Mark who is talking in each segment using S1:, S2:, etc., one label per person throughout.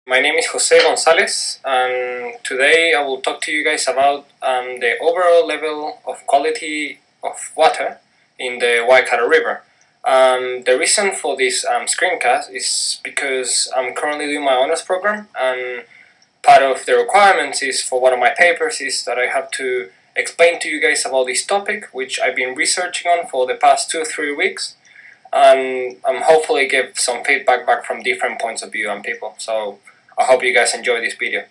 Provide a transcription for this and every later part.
S1: My name is Jose Gonzalez, and today I will talk to you guys about the overall level of quality of water in the Waikato River. The reason for this screencast is because I'm currently doing my honors program, and part of the requirements is for one of my papers is that I have to explain to you guys about this topic, which I've been researching on for the past 2 or 3 weeks, and hopefully give some feedback back from different points of view and people. So I hope you guys enjoy this video.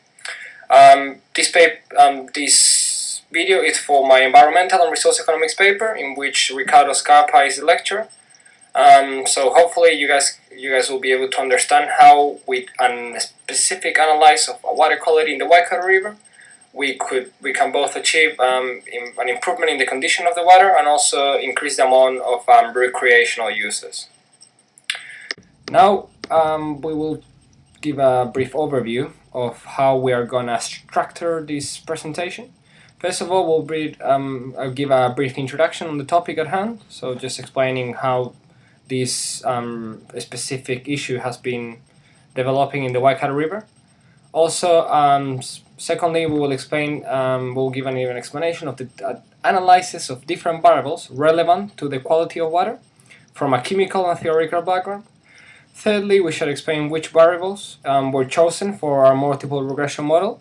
S1: This video is for my environmental and resource economics paper, in which Ricardo Scarpa is the lecturer. So hopefully you guys will be able to understand how, with a specific analysis of water quality in the Waikato River, we can both achieve an improvement in the condition of the water and also increase the amount of recreational uses. Now we will give a brief overview of how we are gonna structure this presentation. First of all, I'll give a brief introduction on the topic at hand, so just explaining how this specific issue has been developing in the Waikato River. Also, secondly, we will explain, we'll give an explanation of the analysis of different variables relevant to the quality of water from a chemical and theoretical background. Thirdly, we shall explain which variables were chosen for our multiple regression model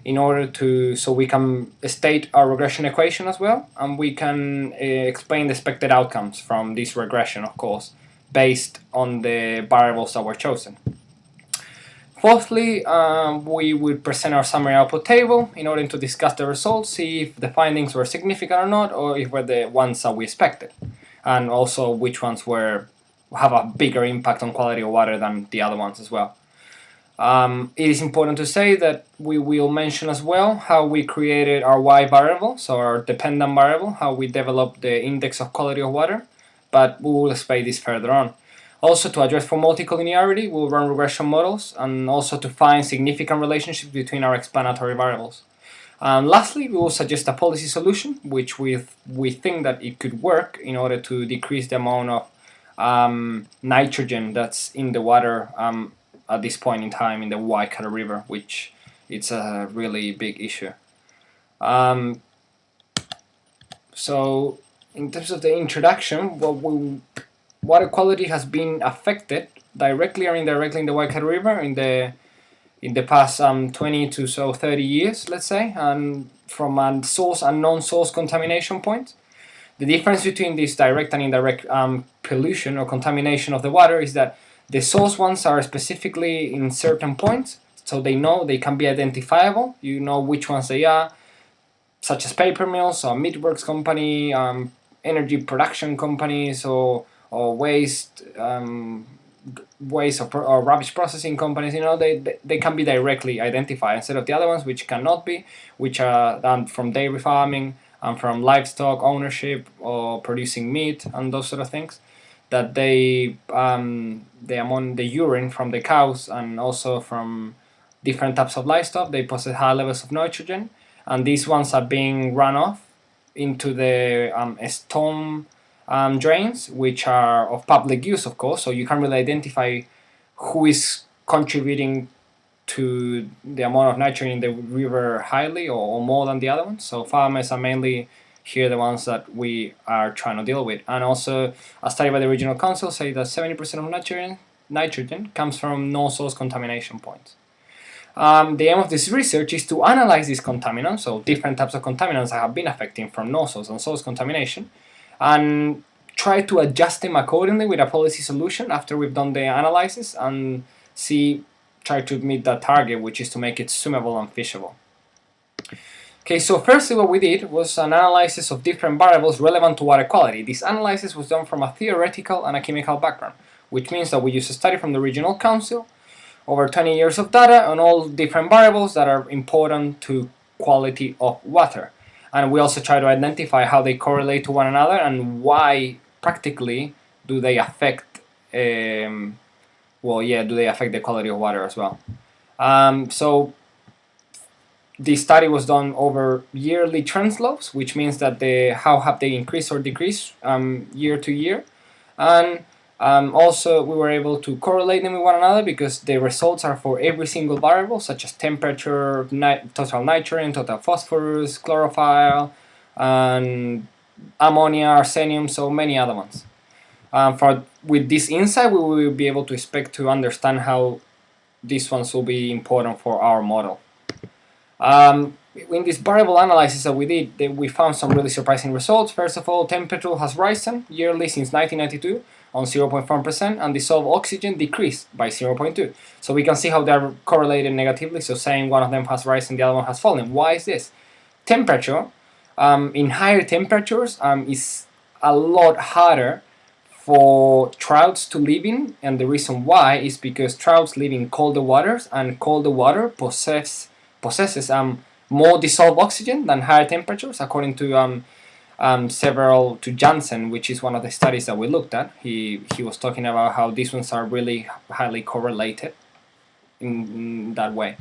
S1: in order so we can state our regression equation as well, and we can explain the expected outcomes from this regression, of course, based on the variables that were chosen. Fourthly, we will present our summary output table in order to discuss the results, see if the findings were significant or not, or if were the ones that we expected, and also which ones have a bigger impact on quality of water than the other ones as well. It is important to say that we will mention as well how we created our Y variable, so our dependent variable, how we developed the index of quality of water, but we will explain this further on. Also, to address for multicollinearity, we'll run regression models, and also to find significant relationships between our explanatory variables. Lastly, we will suggest a policy solution, which we think that it could work in order to decrease the amount of nitrogen that's in the water at this point in time in the Waikato River, which it's a really big issue. So in terms of the introduction, water quality has been affected directly or indirectly in the Waikato River in the past 20 to 30 years, let's say, and from a source and non-source contamination point. The difference between this direct and indirect pollution or contamination of the water is that the source ones are specifically in certain points, so they can be identifiable. You know which ones they are, such as paper mills or meatworks company, energy production companies, or waste or rubbish processing companies. You know, they can be directly identified instead of the other ones, which cannot be, which are done from dairy farming and from livestock ownership or producing meat and those sort of things, that the amount the urine from the cows and also from different types of livestock, they possess high levels of nitrogen, and these ones are being run off into the storm drains, which are of public use, of course, so you can't really identify who is contributing to the amount of nitrogen in the river highly or more than the other ones. So farmers are mainly here the ones that we are trying to deal with. And also a study by the Regional Council say that 70% of nitrogen comes from no-source contamination points. The aim of this research is to analyze these contaminants, so different types of contaminants that have been affecting from no-source and source contamination, and try to adjust them accordingly with a policy solution after we've done the analysis and try to meet that target, which is to make it swimmable and fishable. Okay, so firstly what we did was an analysis of different variables relevant to water quality. This analysis was done from a theoretical and a chemical background, which means that we used a study from the Regional Council, over 20 years of data on all different variables that are important to quality of water. And we also try to identify how they correlate to one another and why practically do they affect do they affect the quality of water as well. So the study was done over yearly trend slopes, which means that how have they increased or decreased year to year, and Also, we were able to correlate them with one another because the results are for every single variable, such as temperature, total nitrogen, total phosphorus, chlorophyll, and ammonia, arsenium, so many other ones. With this insight, we will be able to expect to understand how these ones will be important for our model. In this variable analysis that we did, we found some really surprising results. First of all, temperature has risen yearly since 1992 on 0.4%, and dissolved oxygen decreased by 0.2. So we can see how they are correlated negatively, so saying one of them has risen, the other one has fallen. Why is this? Temperature, in higher temperatures, is a lot harder for trouts to live in, and the reason why is because trouts live in colder waters, and colder water possesses more dissolved oxygen than higher temperatures, according to to Janssen, which is one of the studies that we looked at. He was talking about how these ones are really highly correlated in that way.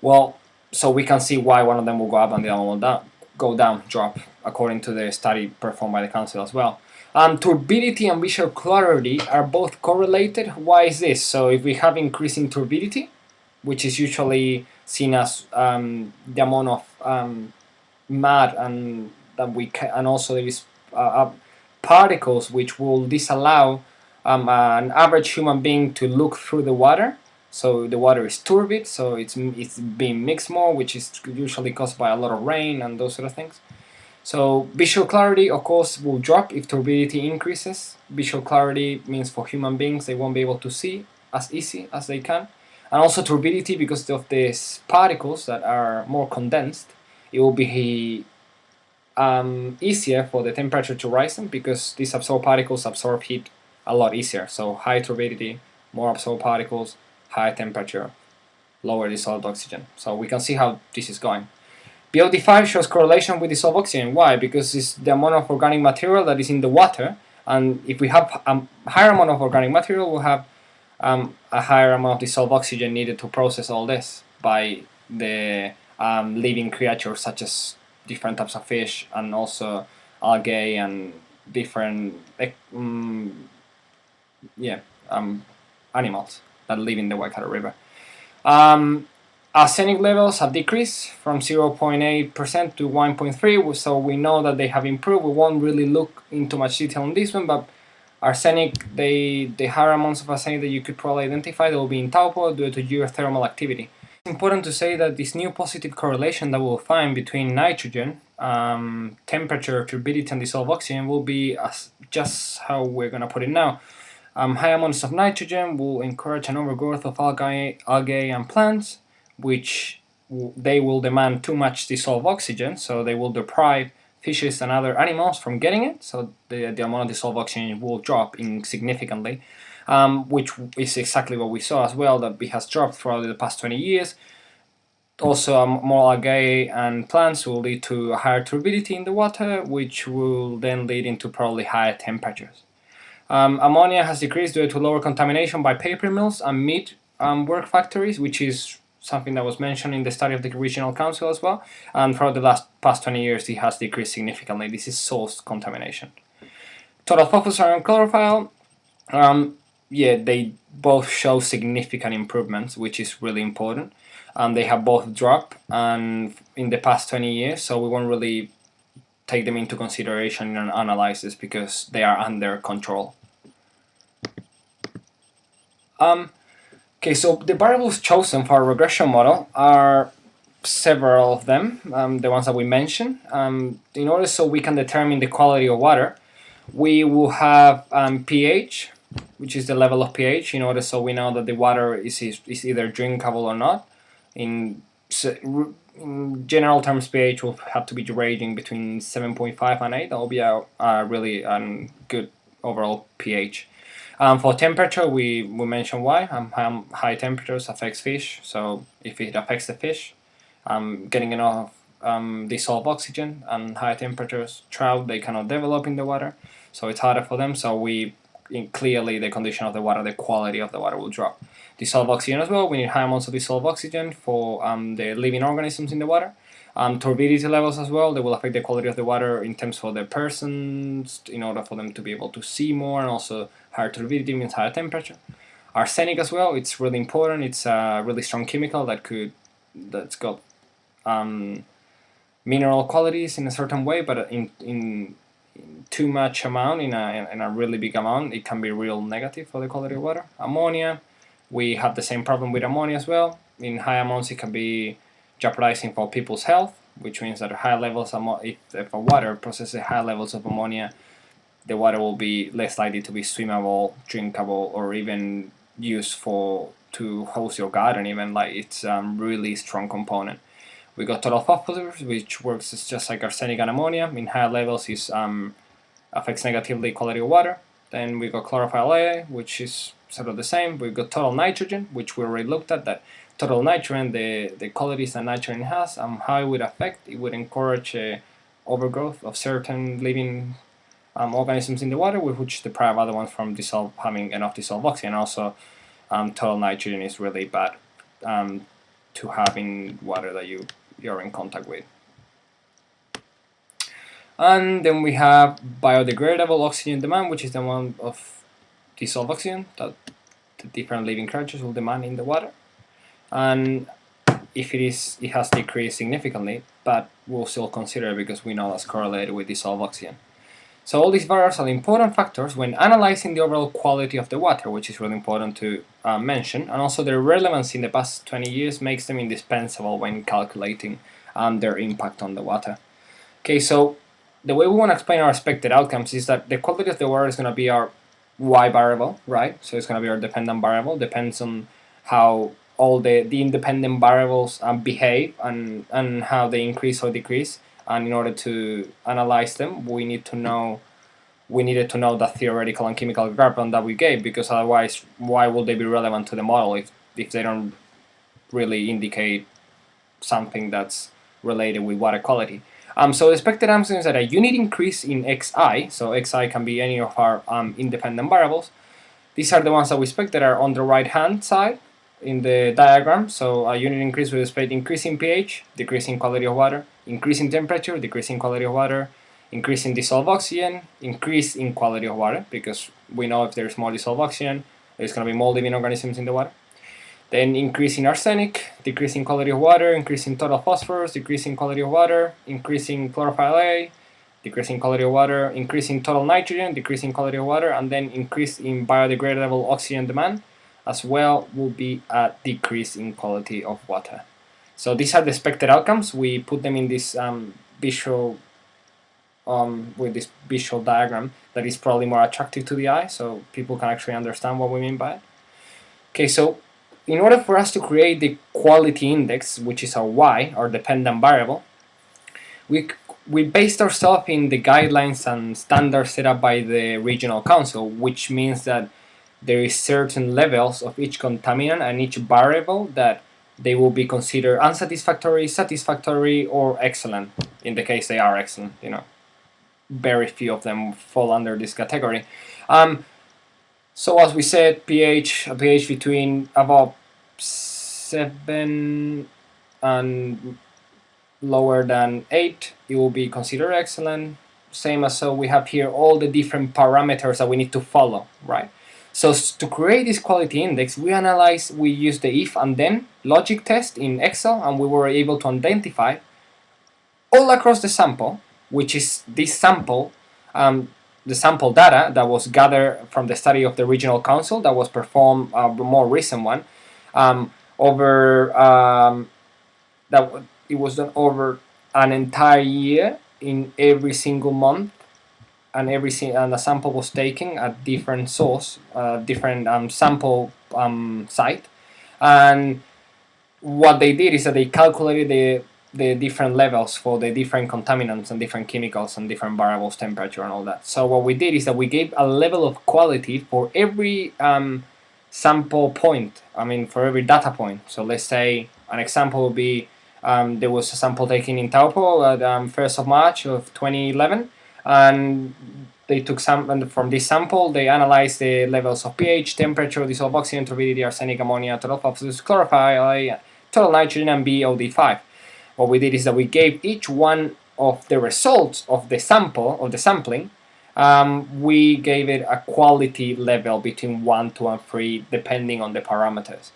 S1: Well, so we can see why one of them will go up and the other one will go down, drop, according to the study performed by the council as well. Turbidity and visual clarity are both correlated. Why is this? So if we have increasing turbidity, which is usually seen as the amount of mud and and also there is particles which will disallow an average human being to look through the water. So the water is turbid, so it's being mixed more, which is usually caused by a lot of rain and those sort of things. So visual clarity, of course, will drop if turbidity increases. Visual clarity means for human beings they won't be able to see as easy as they can. And also turbidity, because of these particles that are more condensed, it will be easier for the temperature to rise, because these absorbed particles absorb heat a lot easier. So high turbidity, more absorbed particles, high temperature, lower dissolved oxygen. So we can see how this is going. BOD5 shows correlation with dissolved oxygen. Why? Because it's the amount of organic material that is in the water, and if we have a higher amount of organic material, we'll have a higher amount of dissolved oxygen needed to process all this by the living creatures such as different types of fish and also algae and different animals that live in the Waikato River. Arsenic levels have decreased from 0.8% to 1.3%, so we know that they have improved. We won't really look into much detail on this one, but arsenic, the higher amounts of arsenic that you could probably identify, they will be in taupo due to geothermal activity. It's important to say that this new positive correlation that we'll find between nitrogen, temperature, turbidity, and dissolved oxygen will be just how we're going to put it now. High amounts of nitrogen will encourage an overgrowth of algae and plants, which they will demand too much dissolved oxygen, so they will deprive fishes and other animals from getting it, so the amount of dissolved oxygen will drop significantly, which is exactly what we saw as well, that it has dropped throughout the past 20 years. Also, more algae and plants will lead to higher turbidity in the water, which will then lead into probably higher temperatures. Ammonia has decreased due to lower contamination by paper mills and meat work factories, which is something that was mentioned in the study of the regional council as well. And throughout the past 20 years, it has decreased significantly. This is source contamination. Total phosphorus and chlorophyll, they both show significant improvements, which is really important. They have both dropped and in the past 20 years, so we won't really take them into consideration in an analysis because they are under control. Okay, so the variables chosen for our regression model are several of them, the ones that we mentioned. In order so we can determine the quality of water, we will have pH, which is the level of pH, in order so we know that the water is either drinkable or not. In general terms, pH will have to be ranging between 7.5 and 8. That will be a really good overall pH. For temperature, we mentioned why. High temperatures affects fish, so if it affects the fish, getting enough dissolved oxygen, and high temperatures, trout, they cannot develop in the water, so it's harder for them, so clearly the condition of the water, the quality of the water will drop. Dissolved oxygen as well, we need high amounts of dissolved oxygen for the living organisms in the water. Turbidity levels as well, they will affect the quality of the water in terms for the persons, in order for them to be able to see more, and also higher turbidity means higher temperature. Arsenic as well, it's really important. It's a really strong chemical that's got mineral qualities in a certain way, but in too much amount, in a really big amount, it can be real negative for the quality of water. Ammonia, we have the same problem with ammonia as well. In high amounts, it can be jeopardizing for people's health, which means that high levels if a water processes high levels of ammonia, the water will be less likely to be swimmable, drinkable, or even used to host your garden. Even like it's a really strong component. We got total phosphorus, which works just like arsenic and ammonia. In higher levels, it affects negatively quality of water. Then we got chlorophyll A, which is sort of the same. We've got total nitrogen, which we already looked at. That total nitrogen, the qualities that nitrogen has, how it would affect. It would encourage overgrowth of certain living organisms in the water, which deprive other ones from having enough dissolved oxygen. Also, total nitrogen is really bad to have in water that you're in contact with. And then we have biodegradable oxygen demand, which is the amount of dissolved oxygen that the different living creatures will demand in the water. And if it has decreased significantly, but we'll still consider it because we know that's correlated with dissolved oxygen. So all these variables are important factors when analyzing the overall quality of the water, which is really important to mention, and also their relevance in the past 20 years makes them indispensable when calculating their impact on the water. Okay, so the way we want to explain our expected outcomes is that the quality of the water is going to be our y variable, right? So it's going to be our dependent variable, depends on how all the independent variables behave and how they increase or decrease. And in order to analyze them, we needed to know the theoretical and chemical background that we gave, because otherwise, why would they be relevant to the model if they don't really indicate something that's related with water quality? So the expected answer is that a unit increase in xi, so xi can be any of our independent variables. These are the ones that we expect that are on the right hand side in the diagram. So a unit increase will expect increasing pH, decreasing quality of water, increasing temperature, decreasing quality of water, increasing dissolved oxygen, increase in quality of water, because we know if there's more dissolved oxygen, there's going to be more living organisms in the water. Then increasing arsenic, decreasing quality of water, increasing total phosphorus, decreasing quality of water, increasing chlorophyll A, decreasing quality of water, increasing total nitrogen, decreasing quality of water, and then increase in biodegradable oxygen demand as well will be a decrease in quality of water. So these are the expected outcomes. We put them in this visual with this visual diagram that is probably more attractive to the eye, so people can actually understand what we mean by it. Okay, so in order for us to create the quality index, which is our y, our dependent variable, we based ourselves in the guidelines and standards set up by the regional council, which means that there is certain levels of each contaminant and each variable that they will be considered unsatisfactory, satisfactory, or excellent. In the case they are excellent, very few of them fall under this category. So as we said, a pH between about 7 and lower than 8, it will be considered excellent. Same as so we have here all the different parameters that we need to follow, right? So to create this quality index, we use the if and then logic test in Excel, and we were able to identify all across the sample, which is this sample, the sample data that was gathered from the study of the regional council that was performed, the more recent one, it was done over an entire year in every single month, and the sample was taken at different source, different sample site, and what they did is that they calculated the different levels for the different contaminants and different chemicals and different variables, temperature and all that. So what we did is that we gave a level of quality for every sample point, for every data point. So let's say an example would be there was a sample taken in Taupo at 1st of March of 2011, and they took from this sample, they analyzed the levels of pH, temperature, dissolved oxygen, turbidity, arsenic, ammonia, total phosphorus, chlorophyll, total nitrogen, and BOD5. what we did is that we gave each one of the results of the sampling, we gave it a quality level between 1, 2, and 3, depending on the parameters.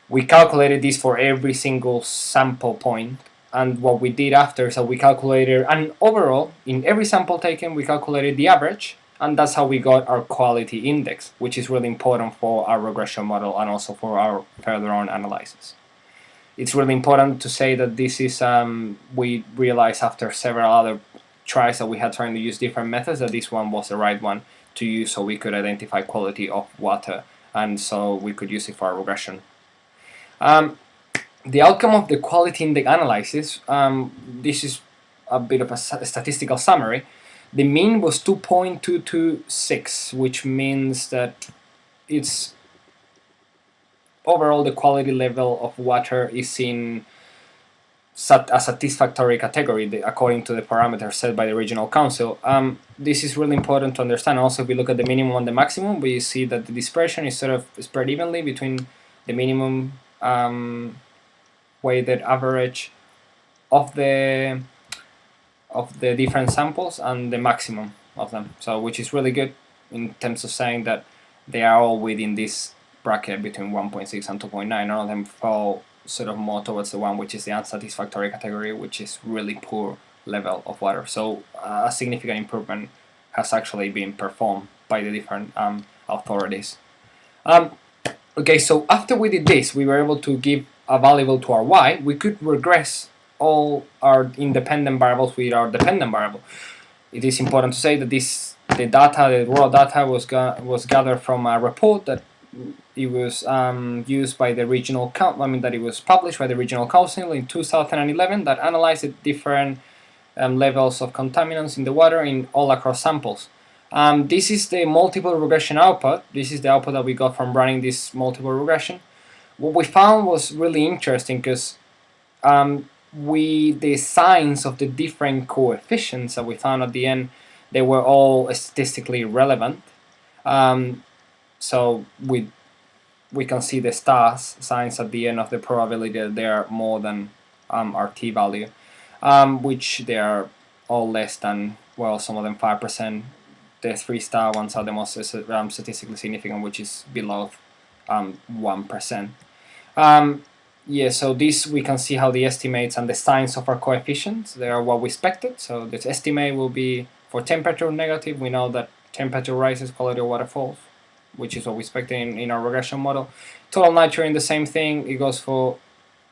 S1: We calculated this for every single sample point, and what we did after is that we calculated, and overall, in every sample taken, we calculated the average, and that's how we got our quality index, which is really important for our regression model and also for our further on analysis. It's really important to say that this is, we realized after several other tries that we had trying to use different methods that this one was the right one to use, so we could identify quality of water, and so we could use it for our regression. The outcome of the quality index analysis, this is a bit of a statistical summary. The mean was 2.226, which means that it's overall the quality level of water is in a satisfactory category according to the parameters set by the regional council. This is really important to understand. Also, if we look at the minimum and the maximum, we see that the dispersion is sort of spread evenly between the minimum weighted average of the different samples and the maximum of them. So, which is really good in terms of saying that they are all within this bracket between 1.6 and 2.9. None of them fall sort of more towards the one which is the unsatisfactory category, which is really poor level of water. So a significant improvement has actually been performed by the different authorities. Okay, so after we did this, we were able to give a variable to our y. We could regress all our independent variables with our dependent variable. It is important to say that the raw data was gathered from a report that it was used by the regional that it was published by the regional council in 2011 that analyzed the different levels of contaminants in the water in all across samples. This is the multiple regression output. This is the output that we got from running this multiple regression. What we found was really interesting because the signs of the different coefficients that we found at the end, they were all statistically relevant. So we can see the signs at the end of the probability that they are more than our t-value, which they are all less than, well, some of them 5%. The 3-star ones are the most statistically significant, which is below 1%. Yeah, so this we can see how the estimates and the signs of our coefficients, they are what we expected. So this estimate will be for temperature negative. We know that temperature rises, quality of water falls, which is what we expect in our regression model. Total nitrogen, the same thing. It goes for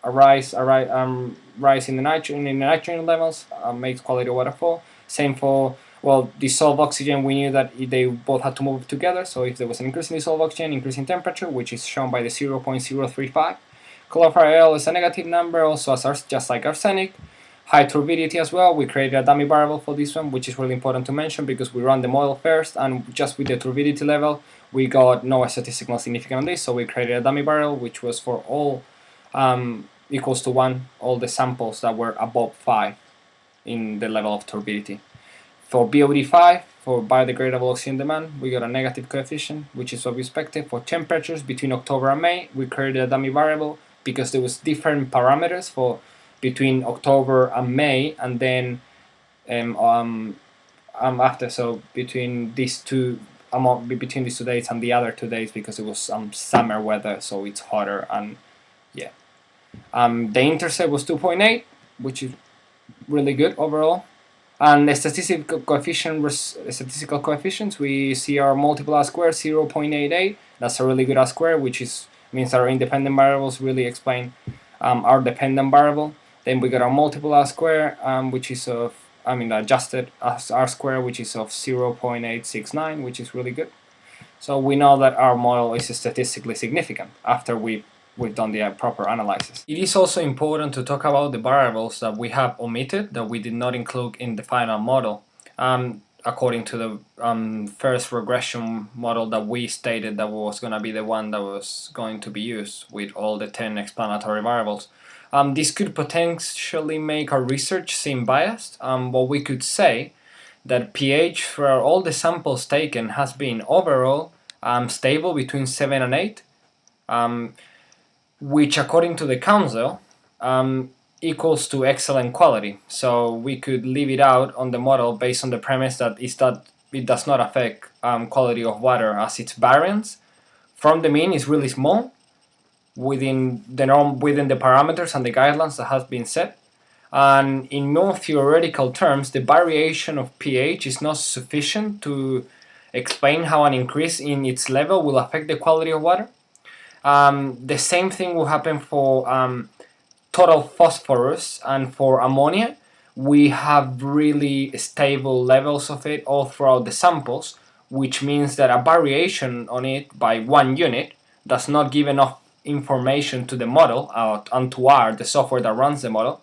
S1: a rise in the nitrogen levels, makes quality of water fall. Same for, well, dissolved oxygen. We knew that they both had to move together. So if there was an increase in dissolved oxygen, increase in temperature, which is shown by the 0.035. Chlorophyll is a negative number, also just like arsenic. High turbidity as well. We created a dummy variable for this one, which is really important to mention because we run the model first, and just with the turbidity level, we got no statistical significance on this, so we created a dummy variable which was for all equals to 1, all the samples that were above 5 in the level of turbidity. For BOD5, for biodegradable oxygen demand, we got a negative coefficient, which is what we expected. For temperatures between October and May, we created a dummy variable because there was different parameters for between October and May, and then after, so between these two dates and the other 2 days, because it was summer weather, so it's hotter, and yeah. The intercept was 2.8, which is really good overall. And the statistical coefficients, we see our multiple R square 0.88. That's a really good R square, which means our independent variables really explain our dependent variable. Then we got our multiple R square, which is of, adjusted R square, which is of 0.869, which is really good. So we know that our model is statistically significant after we've done the proper analysis. It is also important to talk about the variables that we have omitted, that we did not include in the final model. According to the first regression model that we stated that was going to be the one that was going to be used with all the 10 explanatory variables. This could potentially make our research seem biased. What we could say that pH for all the samples taken has been overall stable between 7 and 8, which according to the council equals to excellent quality. So we could leave it out on the model based on the premise that it does not affect quality of water, as its variance from the mean is really small within the norm, within the parameters and the guidelines that has been set. And in more theoretical terms, the variation of pH is not sufficient to explain how an increase in its level will affect the quality of water. The same thing will happen for total phosphorus and for ammonia. We have really stable levels of it all throughout the samples, which means that a variation on it by 1 unit does not give enough information to the model and to R, the software that runs the model,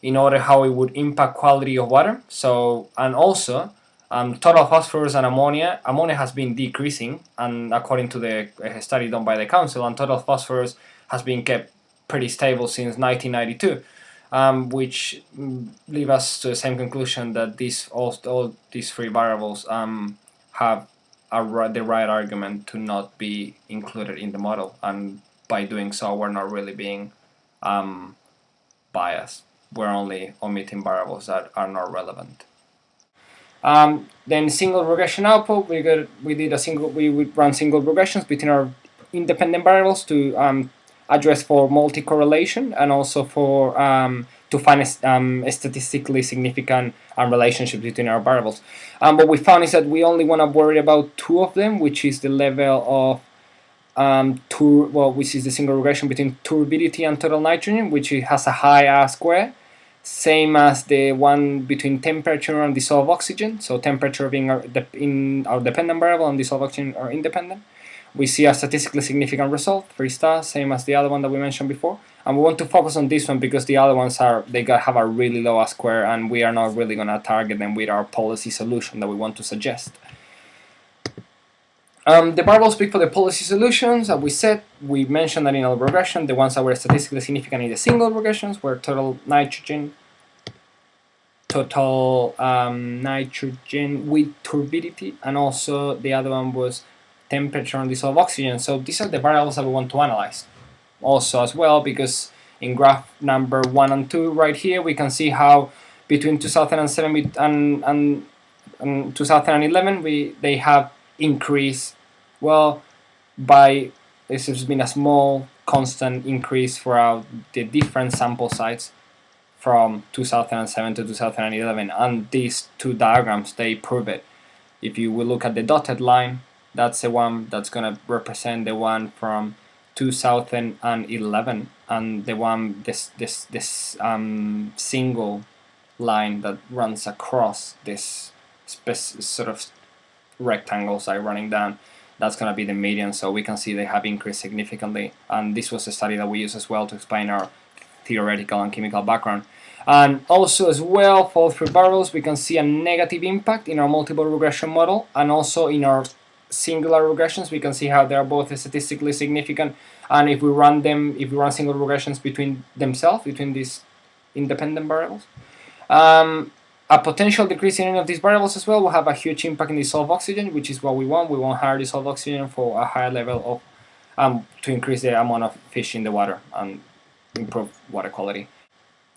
S1: in order how it would impact quality of water. So, and also total phosphorus and ammonia has been decreasing, and according to the study done by the council, and total phosphorus has been kept pretty stable since 1992, which leave us to the same conclusion that all these three variables have the right argument to not be included in the model, and by doing so we're not really being biased. We're only omitting variables that are not relevant. Then single regression output, we would run single regressions between our independent variables to address for multi-correlation and also for to find a statistically significant relationship between our variables. What we found is that we only want to worry about two of them, which is the level of which is the single regression between turbidity and total nitrogen, which has a high R-square, same as the one between temperature and dissolved oxygen. So temperature being our dependent variable and dissolved oxygen are independent. We see a statistically significant result, 3 stars, same as the other one that we mentioned before. And we want to focus on this one because the other ones have a really low R-square, and we are not really going to target them with our policy solution that we want to suggest. The variables speak for the policy solutions. As we said, we mentioned that in our regression, the ones that were statistically significant in the single regressions were total nitrogen with turbidity, and also the other one was temperature and dissolved oxygen. So these are the variables that we want to analyze also as well, because in graph number 1 and 2 right here we can see how between 2007 and 2011 they have increased, well, by this has been a small constant increase throughout the different sample sites from 2007 to 2011, and these two diagrams, they prove it. If you will look at the dotted line, that's the one that's going to represent the one from 2011, and the one this single line that runs across this sort of rectangles are running down, that's going to be the median. So we can see they have increased significantly, and this was a study that we use as well to explain our theoretical and chemical background. And also as well, for all three variables we can see a negative impact in our multiple regression model, and also in our singular regressions we can see how they are both statistically significant. And if we run single regressions between themselves, between these independent variables, a potential decrease in any of these variables as well will have a huge impact in dissolved oxygen, which is what we want. We want higher dissolved oxygen for a higher level of to increase the amount of fish in the water and improve water quality.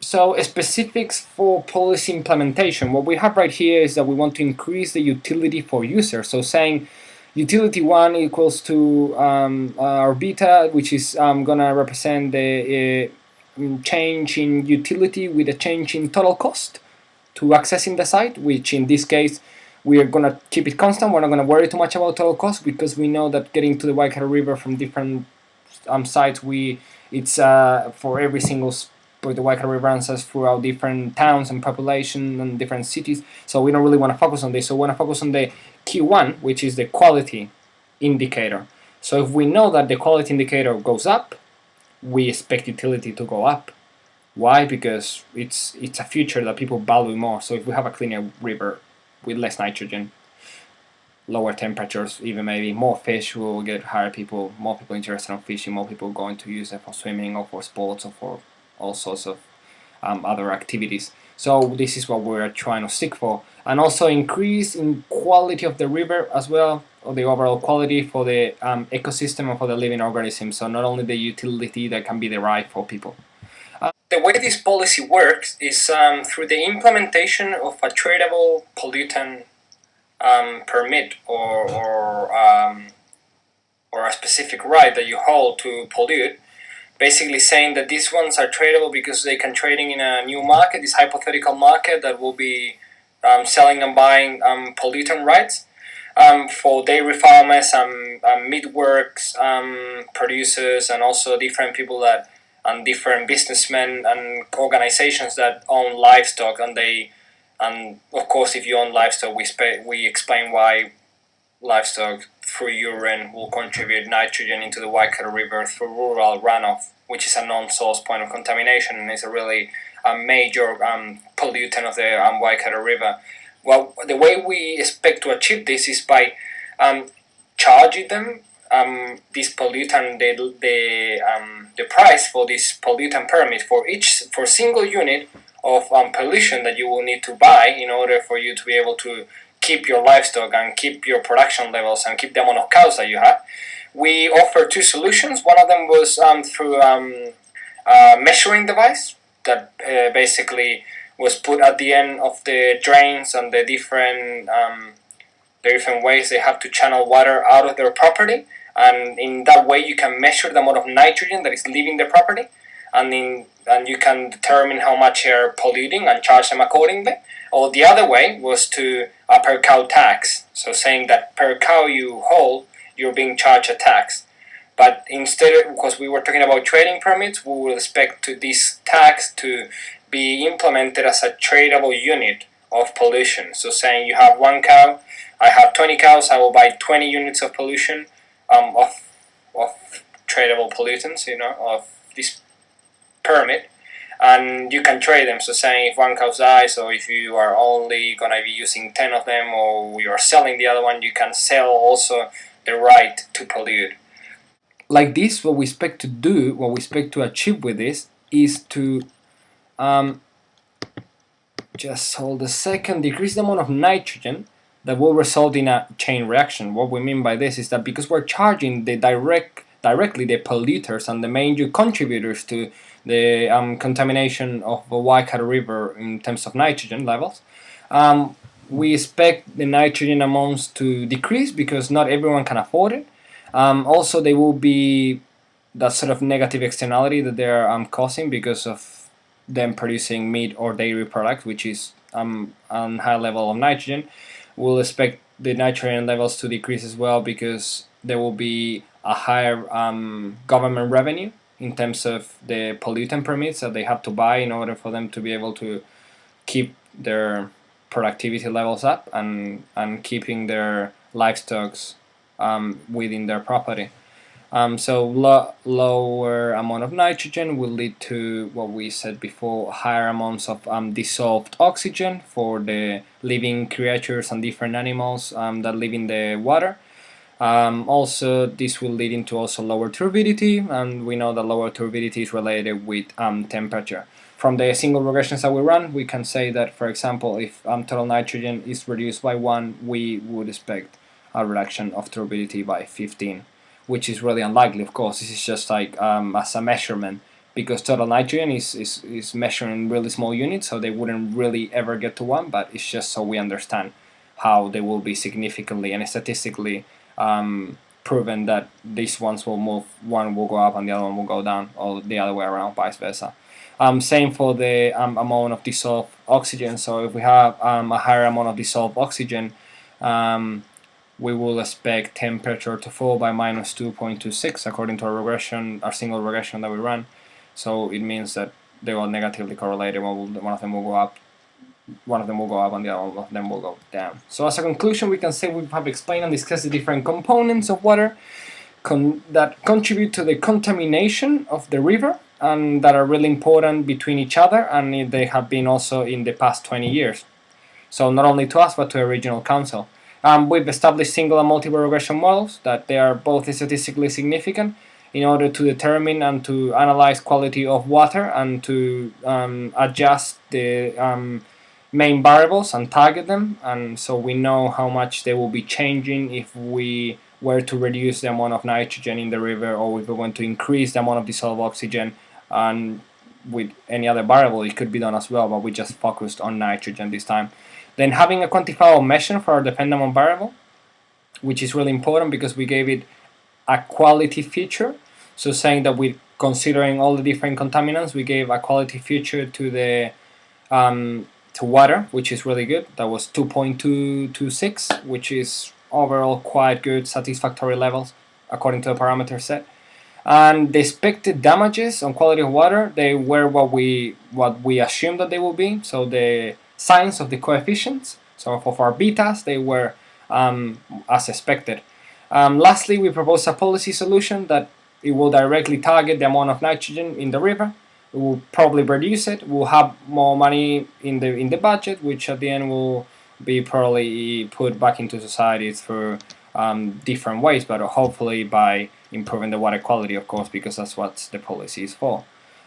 S1: So specifics for policy implementation, what we have right here is that we want to increase the utility for users. So saying utility 1 equals to our beta, which is gonna represent the change in utility with a change in total cost to accessing the site, which in this case we are gonna keep it constant. We're not gonna worry too much about total cost, because we know that getting to the Waikato River from different sites, it's for every single the Waikato River runs us throughout different towns and population and different cities, so we don't really want to focus on this. So we want to focus on the Q1, which is the quality indicator. So if we know that the quality indicator goes up, we expect utility to go up. Why? Because it's a feature that people value more. So if we have a cleaner river with less nitrogen, lower temperatures, even maybe more fish, will get more people interested in fishing, more people going to use it for swimming or for sports or for all sorts of other activities. So this is what we're trying to seek for, and also increase in quality of the river as well, or the overall quality for the ecosystem and for the living organisms. So not only the utility that can be derived for people. The way this policy works is through the implementation of a tradable pollutant permit or a specific right that you hold to pollute, basically saying that these ones are tradable because they can trading in a new market, this hypothetical market that will be selling and buying pollutant rights for dairy farmers and meat works producers and also different people that and different businessmen and organizations that own livestock and of course if you own livestock we explain why livestock through urine will contribute nitrogen into the Waikato River through rural runoff, which is a non-source point of contamination and is a really major pollutant of the Waikato River. Well, the way we expect to achieve this is by charging them this pollutant, the price for this pollutant permit for single unit of pollution that you will need to buy in order for you to be able to keep your livestock and keep your production levels and keep the amount of cows that you have. We offer two solutions. One of them was through a measuring device that basically was put at the end of the drains and the different ways they have to channel water out of their property, and in that way you can measure the amount of nitrogen that is leaving the property, and you can determine how much they're polluting and charge them accordingly. Or the other way was to a per cow tax, so saying that per cow you hold, you're being charged a tax. But instead, because we were talking about trading permits, we will expect this tax to be implemented as a tradable unit of pollution. So saying you have one cow, I have 20 cows, I will buy 20 units of pollution of tradable pollutants, of this permit, and you can trade them. So saying if one cow dies, or if you are only going to be using 10 of them, or you are selling the other one, you can sell also the right to pollute. Like this, what we expect to do, what we expect to achieve with this is to just hold a second, decrease the amount of nitrogen that will result in a chain reaction. What we mean by this is that because we're charging the directly the polluters and the major contributors to the contamination of the Waikato River in terms of nitrogen levels, we expect the nitrogen amounts to decrease because not everyone can afford it. Also, there will be that sort of negative externality that they're causing because of them producing meat or dairy products, which is on high level of nitrogen. We'll expect the nitrogen levels to decrease as well because there will be a higher government revenue in terms of the pollutant permits that they have to buy in order for them to be able to keep their productivity levels up and keeping their livestock within their property. So lower amount of nitrogen will lead to what we said before, higher amounts of dissolved oxygen for the living creatures and different animals that live in the water. Also, this will lead into also lower turbidity, and we know that lower turbidity is related with temperature. From the single regressions that we run, we can say that, for example, if total nitrogen is reduced by 1, we would expect a reduction of turbidity by 15. Which is really unlikely, of course. This is just like as a measurement, because total nitrogen is measured in really small units, so they wouldn't really ever get to 1, but it's just so we understand how they will be significantly and statistically proven that these ones will move, one will go up and the other one will go down, or the other way around, vice versa. Same for the amount of dissolved oxygen. So if we have a higher amount of dissolved oxygen, we will expect temperature to fall by minus 2.26 according to our single regression that we run. So it means that they are negatively correlated. One of them will go up, and the other of them will go down. So as a conclusion, we can say we have explained and discussed the different components of water that contribute to the contamination of the river and that are really important between each other, and they have been also in the past 20 years. So not only to us, but to a regional council. We've established single and multiple regression models that they are both statistically significant in order to determine and to analyze quality of water and to adjust the main variables and target them, and so we know how much they will be changing if we were to reduce the amount of nitrogen in the river, or if we're going to increase the amount of dissolved oxygen, and with any other variable, it could be done as well, but we just focused on nitrogen this time. Then having a quantifiable measure for our dependent variable, which is really important because we gave it a quality feature. So saying that we're considering all the different contaminants, we gave a quality feature to the to water, which is really good. That was 2.226, which is overall quite good, satisfactory levels according to the parameter set. And the expected damages on quality of water, they were what we assumed that they will be. So the signs of the coefficients, so for our betas, they were as expected. Lastly, we proposed a policy solution that it will directly target the amount of nitrogen in the river. It will probably reduce it. We'll have more money in the budget, which at the end will be probably put back into society through different ways, but hopefully by improving the water quality, of course, because that's what the policy is for.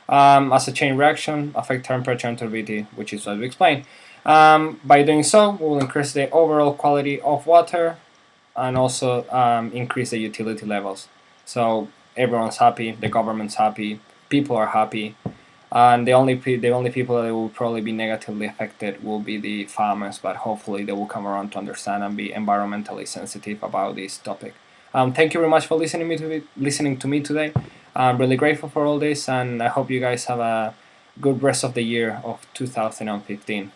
S1: As a chain reaction, affect temperature and turbidity, which is what we explained. By doing so, we will increase the overall quality of water and also increase the utility levels. So everyone's happy, the government's happy, people are happy, and the only people that will probably be negatively affected will be the farmers, but hopefully they will come around to understand and be environmentally sensitive about this topic. Thank you very much for listening to me today. I'm really grateful for all this, and I hope you guys have a good rest of the year of 2015.